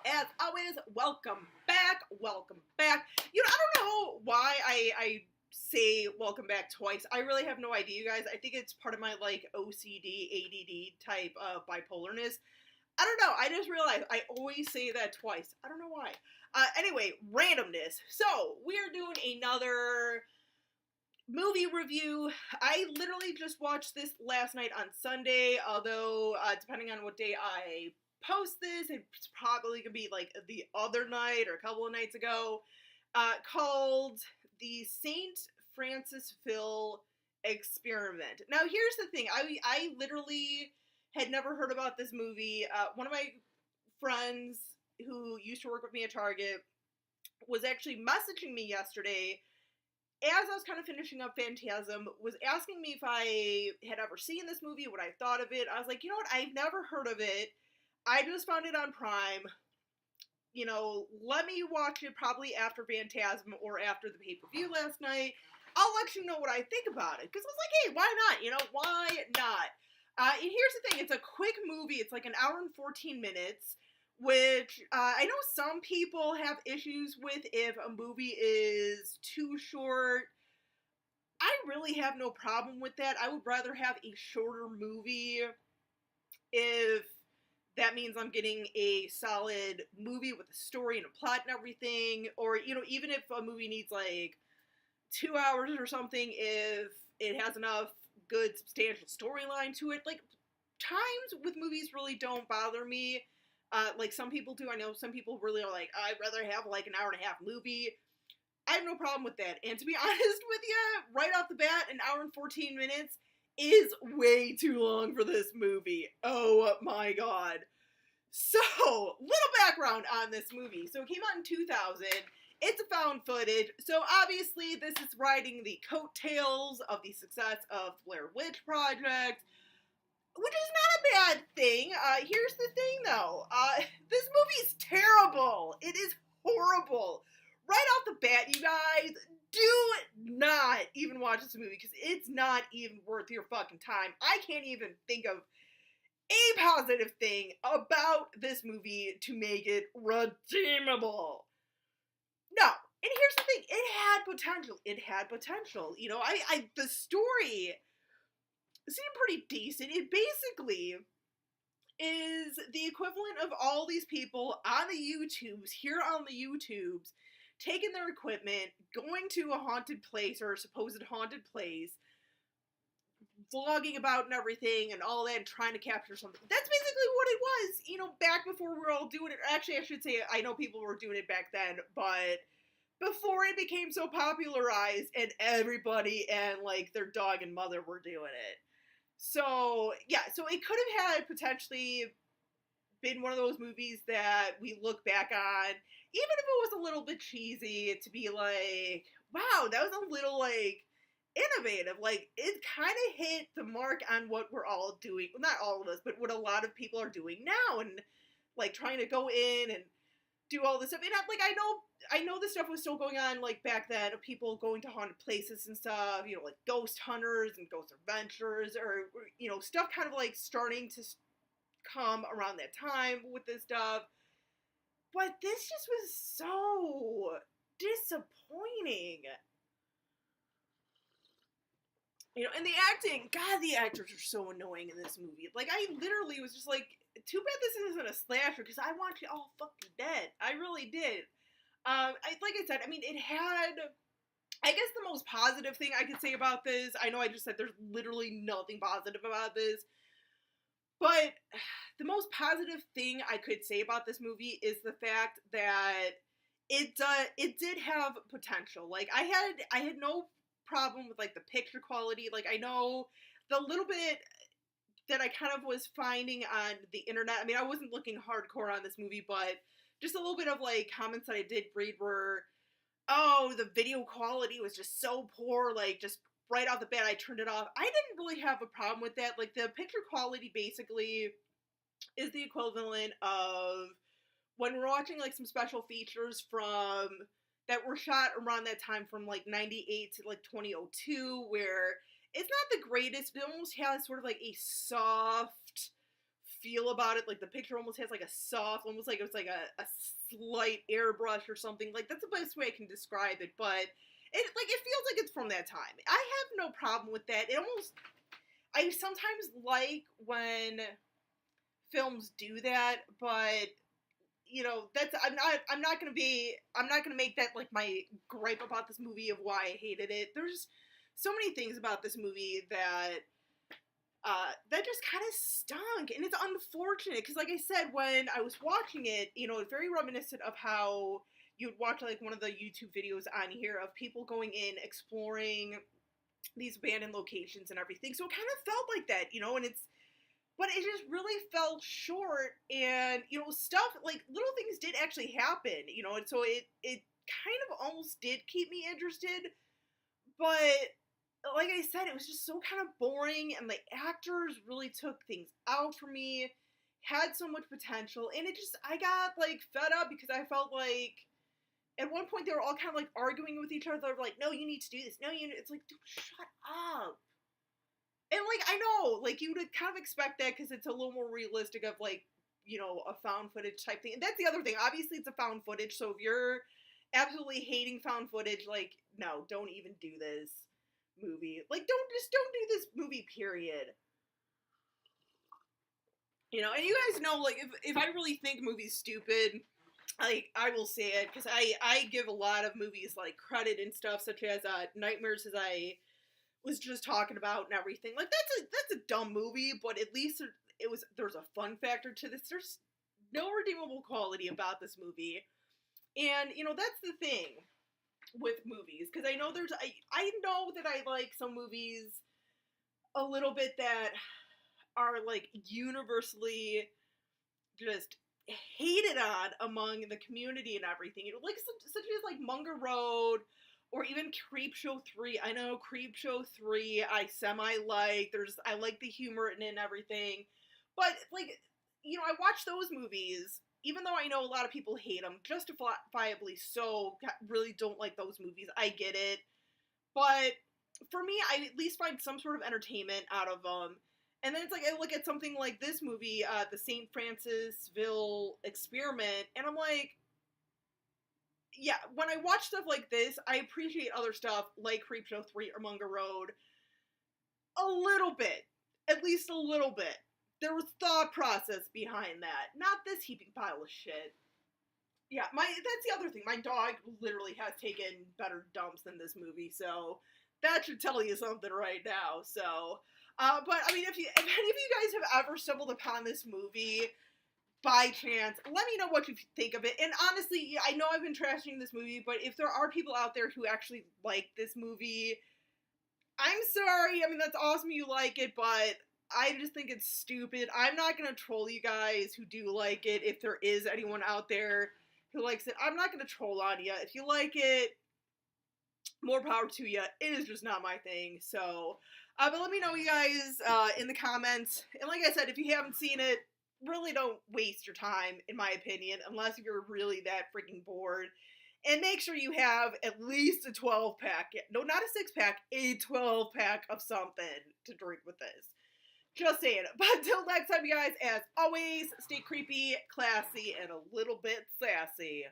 as always, welcome back. You know, I don't know why I say welcome back twice. I really have no idea, you guys. I think it's part of my, like, OCD, ADD type of bipolarness. I don't know. I just realized I always say that twice. I don't know why. Anyway, randomness. So, we're doing another movie review. I literally just watched this last night on Sunday, although depending on what day I post this, it's probably gonna be like the other night or a couple of nights ago, called the St Francisville Experiment. Now here's the thing, I literally had never heard about this movie. One of my friends who used to work with me at Target was actually messaging me yesterday as I was kind of finishing up Phantasm, was asking me if I had ever seen this movie, what I thought of it. I was like, you know what, I've never heard of it. I just found it on Prime. You know, let me watch it probably after Phantasm or after the pay-per-view last night. I'll let you know what I think about it. Because I was like, hey, why not? You know, why not? And here's the thing. It's a quick movie. It's like an hour and 14 minutes. Which, I know some people have issues with if a movie is too short. I really have no problem with that. I would rather have a shorter movie if that means I'm getting a solid movie with a story and a plot and everything. Or, you know, even if a movie needs like 2 hours or something, if it has enough good, substantial storyline to it. Like, times with movies really don't bother me. Like some people do. I know some people really are like, I'd rather have like an hour and a half movie. I have no problem with that. And to be honest with you, right off the bat, an hour and 14 minutes is way too long for this movie. Oh my god. So, little background on this movie. So it came out in 2000. It's a found footage. So obviously this is riding the coattails of the success of Blair Witch Project, which is not a bad thing. Here's the thing, though. This movie's terrible. It is horrible. Right off the bat, you guys, do not even watch this movie, because it's not even worth your fucking time. I can't even think of a positive thing about this movie to make it redeemable. No. And here's the thing. It had potential. You know, the story seemed pretty decent. It basically is the equivalent of all these people on the YouTubes, taking their equipment, going to a haunted place or a supposed haunted place, vlogging about and everything and all that, and trying to capture something. That's basically what it was, you know, back before we were all doing it. Actually, I should say, I know people were doing it back then, but before it became so popularized and everybody and, like, their dog and mother were doing it. So, yeah, so it could have had potentially been one of those movies that we look back on, even if it was a little bit cheesy, to be like, wow, that was a little, like, innovative. Like, it kind of hit the mark on what we're all doing. Well, not all of us, but what a lot of people are doing now, and, like, trying to go in and do all this stuff. And, like, I know this stuff was still going on, like, back then, of people going to haunted places and stuff, you know, like ghost hunters and ghost adventures, or, you know, stuff kind of, like, starting to come around that time with this stuff. But this just was so disappointing. You know, and the acting, God, the actors are so annoying in this movie. Like, I literally was just like, too bad this isn't a slasher, because I want you all fucking dead. I really did. Like I said, I mean, it had, I guess the most positive thing I could say about this, I know I just said there's literally nothing positive about this, but the most positive thing I could say about this movie is the fact that it did have potential. Like, I had no problem with, like, the picture quality. Like, I know the little bit that I kind of was finding on the internet, I mean, I wasn't looking hardcore on this movie, but just a little bit of, like, comments that I did read were, oh, the video quality was just so poor, like, just right off the bat, I turned it off. I didn't really have a problem with that. Like, the picture quality basically is the equivalent of when we're watching, like, some special features from that were shot around that time from, like, 98 to, like, 2002, where it's not the greatest. It almost has sort of, like, a soft feel about it. Like, the picture almost has, like, a soft, almost like it was, like, a slight airbrush or something. Like, that's the best way I can describe it, but it feels like it's from that time. I have no problem with that. I sometimes like when films do that, but I'm not gonna make that like my gripe about this movie of why I hated it. There's so many things about this movie that just kind of stunk, and it's unfortunate because, like I said, when I was watching it, it's very reminiscent of how you'd watch like one of the YouTube videos on here of people going in exploring these abandoned locations and everything. So it kind of felt like that, but it just really fell short, and stuff like little things did actually happen, and so it kind of almost did keep me interested, but like I said, it was just so kind of boring, and the actors really took things out for me, had so much potential, and I got like fed up because I felt like at one point they were all kind of like arguing with each other. They're like, no, you need to do this. No, it's like, dude, shut up. And, like, I know, like, you would kind of expect that because it's a little more realistic of, like, a found footage type thing. And that's the other thing. Obviously, it's a found footage, so if you're absolutely hating found footage, like, no, don't even do this movie. Like, don't do this movie, period. And you guys know, like, if I really think a movie's stupid, like, I will say it, because I give a lot of movies, like, credit and stuff, such as Nightmares, as I was just talking about and everything. Like, that's a dumb movie, but at least there's a fun factor to this. There's no redeemable quality about this movie. And, that's the thing with movies, because I know I know that I like some movies a little bit that are, like, universally just hated on among the community and everything. Like, such as, like, Munger Road, or even Creepshow 3. I know Creepshow 3 I semi-like. I like the humor in it and everything. But, like, I watch those movies, even though I know a lot of people hate them, justifiably so, really don't like those movies. I get it. But for me, I at least find some sort of entertainment out of them. And then it's like, I look at something like this movie, the St. Francisville Experiment, and I'm like, yeah, when I watch stuff like this, I appreciate other stuff like Creepshow 3 or Munger Road a little bit. At least a little bit. There was thought process behind that. Not this heaping pile of shit. Yeah, that's the other thing. My dog literally has taken better dumps than this movie, so that should tell you something right now. So, but I mean, if any of you guys have ever stumbled upon this movie by chance, let me know what you think of it. And honestly, I know I've been trashing this movie, but if there are people out there who actually like this movie, I'm sorry. I mean, that's awesome you like it, but I just think it's stupid. I'm not going to troll you guys who do like it. If there is anyone out there who likes it, I'm not going to troll on you. If you like it, more power to you. It is just not my thing. So, but let me know, you guys, in the comments. And like I said, if you haven't seen it, really don't waste your time, in my opinion, unless you're really that freaking bored. And make sure you have at least a 12-pack. No, not a 6-pack, a 12-pack of something to drink with this. Just saying. But until next time, you guys, as always, stay creepy, classy, and a little bit sassy.